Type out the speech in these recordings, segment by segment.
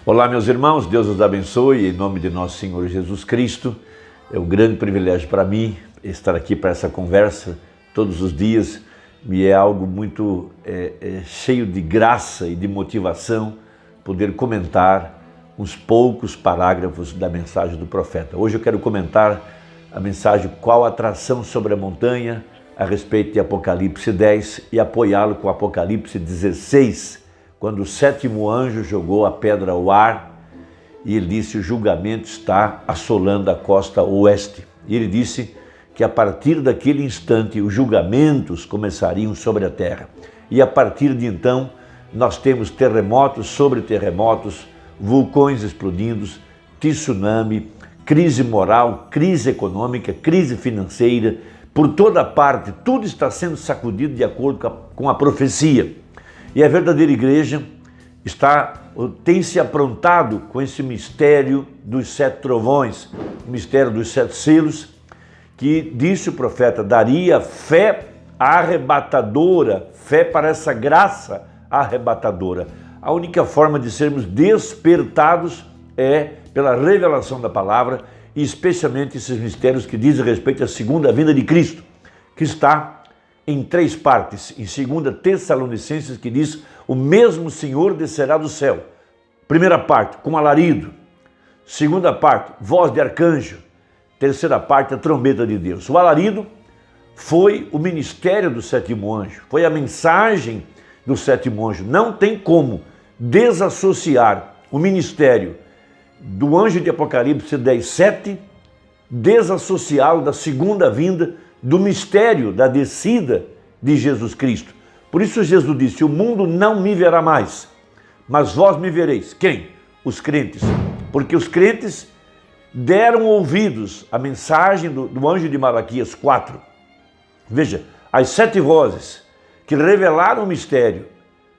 Olá, meus irmãos, Deus os abençoe, em nome de nosso Senhor Jesus Cristo. É um grande privilégio para mim estar aqui para essa conversa todos os dias. Me é algo muito cheio de graça e de motivação poder comentar uns poucos parágrafos da mensagem do profeta. Hoje eu quero comentar a mensagem Qual a atração sobre a montanha, a respeito de Apocalipse 10 e apoiá-lo com Apocalipse 16, quando o sétimo anjo jogou a pedra ao ar e ele disse: o julgamento está assolando a costa oeste. E ele disse que a partir daquele instante os julgamentos começariam sobre a terra. E a partir de então nós temos terremotos sobre terremotos, vulcões explodindo, tsunami, crise moral, crise econômica, crise financeira, por toda parte, tudo está sendo sacudido de acordo com a profecia. E a verdadeira igreja tem se aprontado com esse mistério dos 7 trovões, o mistério dos 7 selos, que disse o profeta, daria fé arrebatadora, fé para essa graça arrebatadora. A única forma de sermos despertados é pela revelação da palavra, e especialmente esses mistérios que dizem respeito à segunda vinda de Cristo, que está em 3 partes. Em 2 Tessalonicenses, que diz: o mesmo Senhor descerá do céu. Primeira parte, com alarido. Segunda parte, voz de arcanjo. Terceira parte, a trombeta de Deus. O alarido foi o ministério do sétimo anjo, foi a mensagem do sétimo anjo. Não tem como desassociar o ministério do anjo de Apocalipse 10:7, desassociá-lo da segunda vinda, do mistério da descida de Jesus Cristo. Por isso Jesus disse: o mundo não me verá mais, mas vós me vereis. Quem? Os crentes. Porque os crentes deram ouvidos à mensagem do anjo de Malaquias 4. Veja, as 7 vozes que revelaram o mistério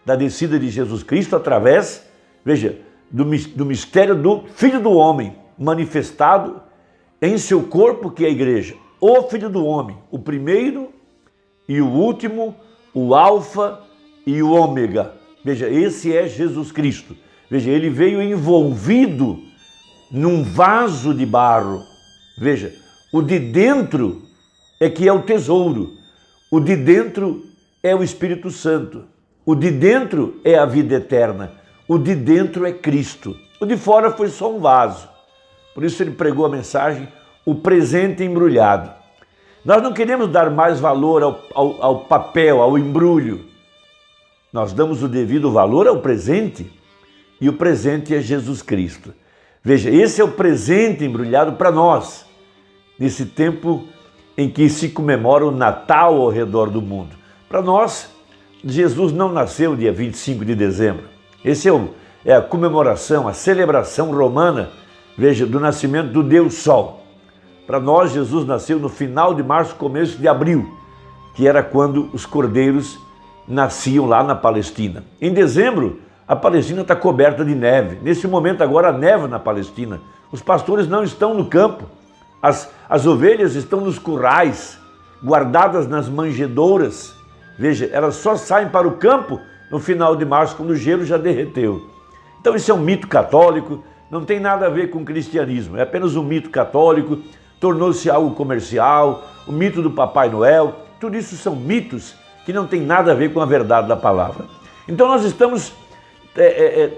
da descida de Jesus Cristo através, veja, do mistério do Filho do Homem manifestado em seu corpo, que é a igreja. O Filho do Homem, o primeiro e o último, o Alfa e o Ômega. Veja, esse é Jesus Cristo. Veja, ele veio envolvido num vaso de barro. Veja, o de dentro é que é o tesouro. O de dentro é o Espírito Santo. O de dentro é a vida eterna. O de dentro é Cristo. O de fora foi só um vaso. Por isso ele pregou a mensagem, o presente embrulhado. Nós não queremos dar mais valor ao papel, ao embrulho. Nós damos o devido valor ao presente, e o presente é Jesus Cristo. Veja, esse é o presente embrulhado para nós, nesse tempo em que se comemora o Natal ao redor do mundo. Para nós, Jesus não nasceu dia 25 de dezembro. Esse é a comemoração, a celebração romana, veja, do nascimento do Deus Sol. Para nós, Jesus nasceu no final de março, começo de abril, que era quando os cordeiros nasciam lá na Palestina. Em dezembro, a Palestina está coberta de neve. Nesse momento agora, neva na Palestina. Os pastores não estão no campo. As ovelhas estão nos currais, guardadas nas manjedouras. Veja, elas só saem para o campo no final de março, quando o gelo já derreteu. Então isso é um mito católico, não tem nada a ver com o cristianismo. É apenas um mito católico, tornou-se algo comercial, o mito do Papai Noel. Tudo isso são mitos que não tem nada a ver com a verdade da palavra. Então nós estamos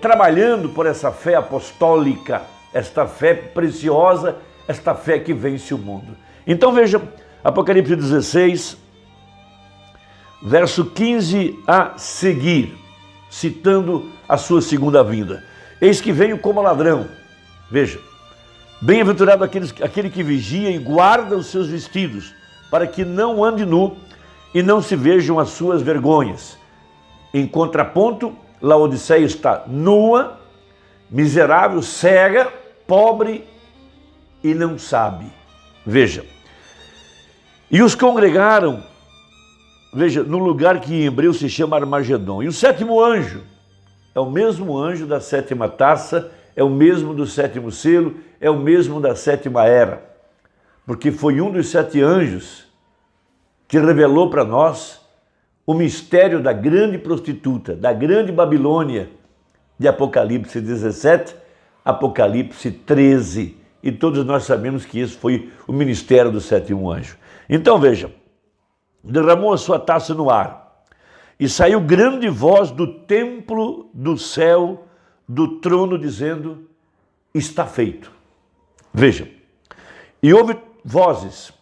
trabalhando por essa fé apostólica, esta fé preciosa, esta fé que vence o mundo. Então veja, Apocalipse 16, verso 15 a seguir, citando a sua segunda vinda. Eis que venho como ladrão. Veja, bem-aventurado aquele que vigia e guarda os seus vestidos, para que não ande nu e não se vejam as suas vergonhas. Em contraponto, Laodiceia está nua, miserável, cega, pobre e não sabe. Veja, e os congregaram, veja, no lugar que em hebreu se chama Armagedon. E o sétimo anjo é o mesmo anjo da 7ª taça, é o mesmo do 7º selo, é o mesmo da 7ª era. Porque foi um dos 7 anjos que revelou para nós o mistério da grande prostituta, da grande Babilônia, de Apocalipse 17, Apocalipse 13. E todos nós sabemos que isso foi o ministério do sétimo anjo. Então veja, derramou a sua taça no ar, e saiu grande voz do templo do céu, do trono, dizendo: está feito. Veja, e houve vozes,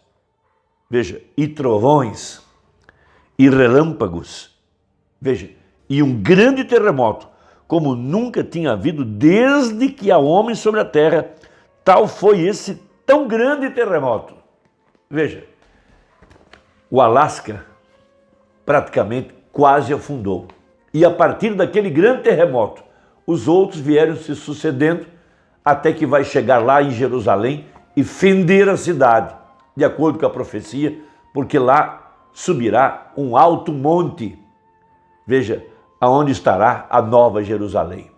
veja, e trovões, e relâmpagos, veja, e um grande terremoto, como nunca tinha havido desde que há homem sobre a terra. Tal foi esse tão grande terremoto. Veja, o Alasca praticamente quase afundou. E a partir daquele grande terremoto, os outros vieram se sucedendo até que vai chegar lá em Jerusalém e fender a cidade, de acordo com a profecia, porque lá subirá um alto monte. Veja, aonde estará a nova Jerusalém.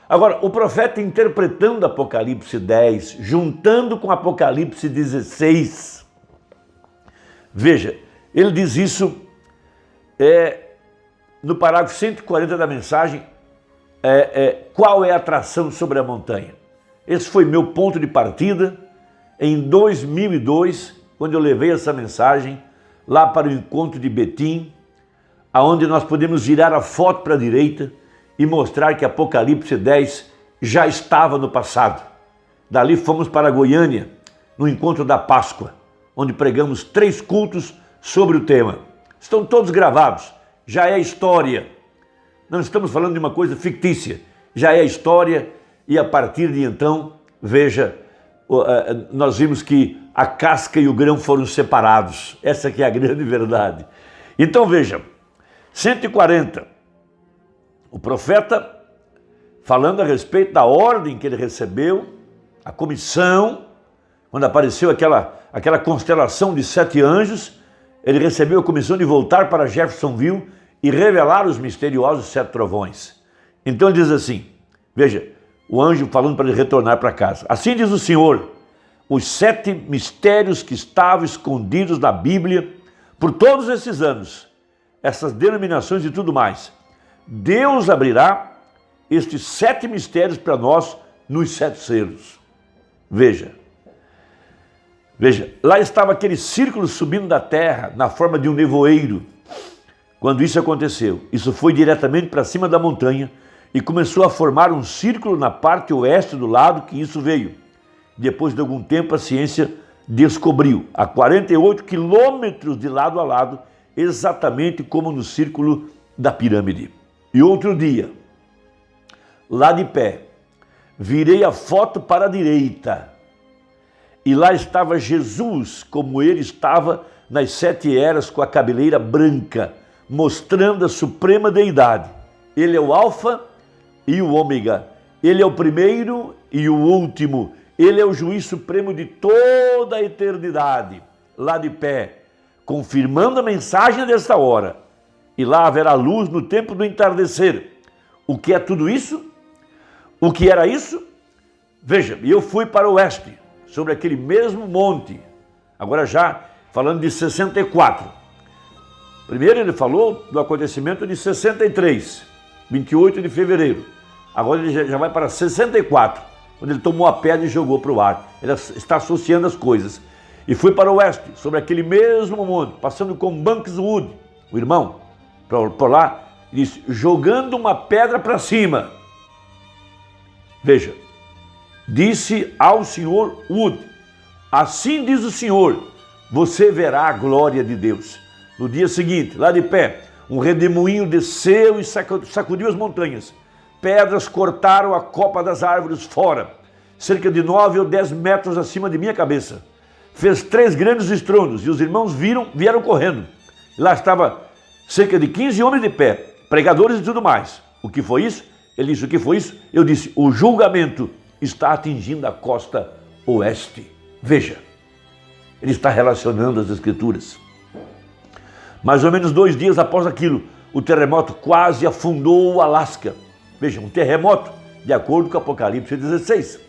Agora, o profeta, interpretando Apocalipse 10, juntando com Apocalipse 16, veja, ele diz isso no parágrafo 140 da mensagem, qual é a atração sobre a montanha. Esse foi meu ponto de partida em 2002, quando eu levei essa mensagem lá para o encontro de Betim, aonde nós podemos virar a foto para a direita e mostrar que Apocalipse 10 já estava no passado. Dali fomos para Goiânia, no encontro da Páscoa, onde pregamos 3 cultos sobre o tema. Estão todos gravados, já é história. Não estamos falando de uma coisa fictícia, já é história, e a partir de então, veja, nós vimos que a casca e o grão foram separados. Essa que é a grande verdade. Então veja, 140, o profeta falando a respeito da ordem que ele recebeu, a comissão, quando apareceu aquela constelação de 7 anjos, ele recebeu a comissão de voltar para Jeffersonville e revelar os misteriosos 7 trovões. Então ele diz assim, veja, o anjo falando para ele retornar para casa. Assim diz o Senhor, os 7 mistérios que estavam escondidos na Bíblia por todos esses anos, essas denominações e tudo mais, Deus abrirá estes 7 mistérios para nós nos 7 selos. Veja, lá estava aquele círculo subindo da terra na forma de um nevoeiro. Quando isso aconteceu, isso foi diretamente para cima da montanha e começou a formar um círculo na parte oeste do lado que isso veio. Depois de algum tempo a ciência descobriu a 48 quilômetros de lado a lado, exatamente como no círculo da pirâmide. E outro dia, lá de pé, virei a foto para a direita e lá estava Jesus, como ele estava nas 7 eras com a cabeleira branca, mostrando a suprema deidade. Ele é o alfa e o ômega, ele é o primeiro e o último, ele é o juiz supremo de toda a eternidade, lá de pé, confirmando a mensagem desta hora. E lá haverá luz no tempo do entardecer. O que é tudo isso? O que era isso? Veja, eu fui para o oeste, sobre aquele mesmo monte, agora já falando de 64. Primeiro ele falou do acontecimento de 63, 28 de fevereiro. Agora ele já vai para 64, quando ele tomou a pedra e jogou para o ar. Ele está associando as coisas. E fui para o oeste, sobre aquele mesmo monte, passando com Bankswood, o irmão, por lá, disse, jogando uma pedra para cima. Veja, disse ao Senhor Wood, assim diz o Senhor, você verá a glória de Deus. No dia seguinte, lá de pé, um redemoinho desceu e sacudiu as montanhas. Pedras cortaram a copa das árvores fora, cerca de 9 ou 10 metros acima de minha cabeça. Fez 3 grandes estrondos e os irmãos vieram correndo. E lá estava cerca de 15 homens de pé, pregadores e tudo mais. O que foi isso? Ele disse, o que foi isso? Eu disse, o julgamento está atingindo a costa oeste. Veja, ele está relacionando as escrituras. Mais ou menos 2 dias após aquilo, o terremoto quase afundou o Alasca. Veja, um terremoto, de acordo com Apocalipse 16.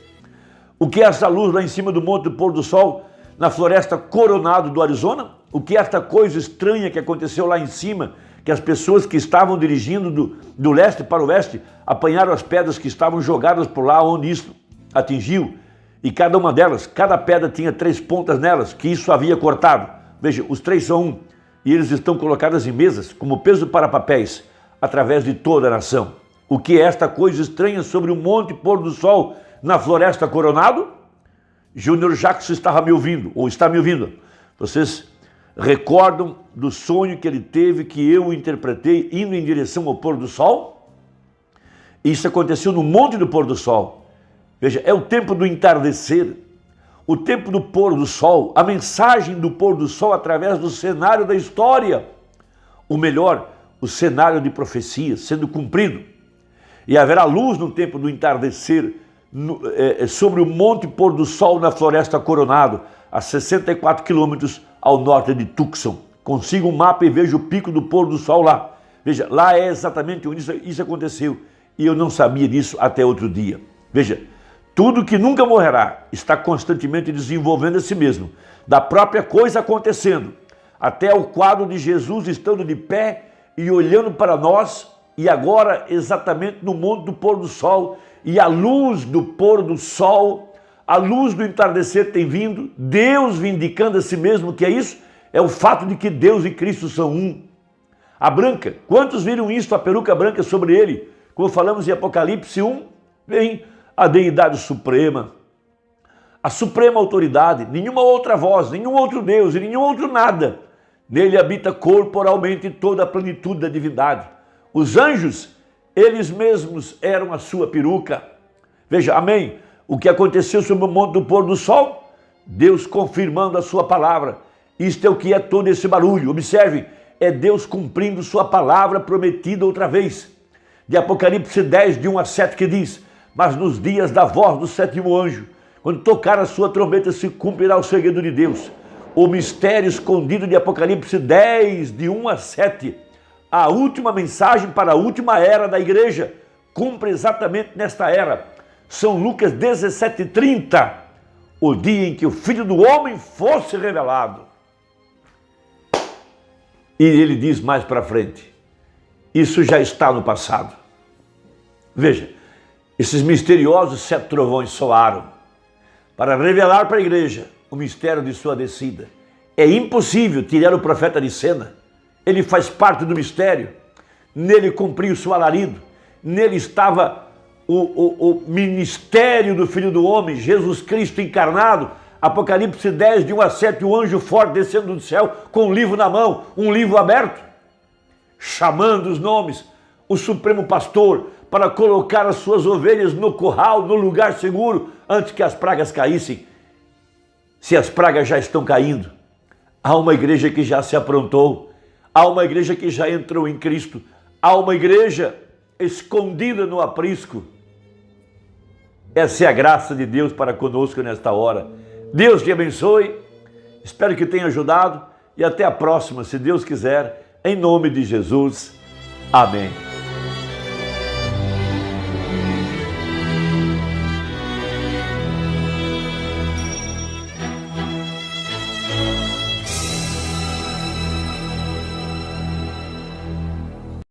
O que é essa luz lá em cima do Monte do Pôr do Sol, na floresta Coronado do Arizona? O que é esta coisa estranha que aconteceu lá em cima, que as pessoas que estavam dirigindo do leste para o oeste apanharam as pedras que estavam jogadas por lá onde isso atingiu. E cada uma delas, cada pedra tinha 3 pontas nelas, que isso havia cortado. Veja, os 3 são um. E eles estão colocados em mesas, como peso para papéis, através de toda a nação. O que é esta coisa estranha sobre o monte pôr do sol na floresta Coronado? Júnior Jacques estava me ouvindo, ou está me ouvindo. Vocês recordam do sonho que ele teve, que eu interpretei, indo em direção ao pôr do sol? Isso aconteceu no monte do pôr do sol. Veja, é o tempo do entardecer, o tempo do pôr do sol, a mensagem do pôr do sol através do cenário da história. O melhor, o cenário de profecia sendo cumprido. E haverá luz no tempo do entardecer sobre o monte pôr do sol na floresta Coronado, a 64 quilômetros ao norte de Tucson. Consigo um mapa e vejo o pico do pôr do sol lá. Veja, lá é exatamente onde isso aconteceu. E eu não sabia disso até outro dia. Veja, tudo que nunca morrerá está constantemente desenvolvendo a si mesmo, da própria coisa acontecendo, até o quadro de Jesus estando de pé e olhando para nós, e agora exatamente no monte do pôr do sol, e a luz do pôr do sol, a luz do entardecer tem vindo, Deus vindicando a si mesmo, que é isso? É o fato de que Deus e Cristo são um. A branca, quantos viram isso, a peruca branca sobre ele? Como falamos em Apocalipse 1, vem a deidade suprema, a suprema autoridade, nenhuma outra voz, nenhum outro Deus e nenhum outro nada. Nele habita corporalmente toda a plenitude da divindade. Os anjos, eles mesmos eram a sua peruca. Veja, amém? O que aconteceu sobre o monte do pôr do sol? Deus confirmando a sua palavra. Isto é o que é todo esse barulho. Observe, é Deus cumprindo sua palavra prometida outra vez. De Apocalipse 10, de 1 a 7, que diz: mas nos dias da voz do 7º anjo, quando tocar a sua trombeta, se cumprirá o segredo de Deus. O mistério escondido de Apocalipse 10, de 1 a 7, a última mensagem para a última era da igreja, cumpre exatamente nesta era. São Lucas 17:30, o dia em que o Filho do Homem fosse revelado. E ele diz mais para frente, isso já está no passado. Veja, esses misteriosos 7 trovões soaram para revelar para a igreja o mistério de sua descida. É impossível tirar o profeta de cena. Ele faz parte do mistério. Nele cumpriu seu alarido. Nele estava o ministério do Filho do Homem, Jesus Cristo encarnado. Apocalipse 10, de 1 a 7, o anjo forte descendo do céu com um livro na mão, um livro aberto, chamando os nomes, o supremo pastor, para colocar as suas ovelhas no curral, no lugar seguro, antes que as pragas caíssem. Se as pragas já estão caindo, há uma igreja que já se aprontou, há uma igreja que já entrou em Cristo, há uma igreja escondida no aprisco. Essa é a graça de Deus para conosco nesta hora. Deus te abençoe, espero que tenha ajudado e até a próxima, se Deus quiser, em nome de Jesus. Amém.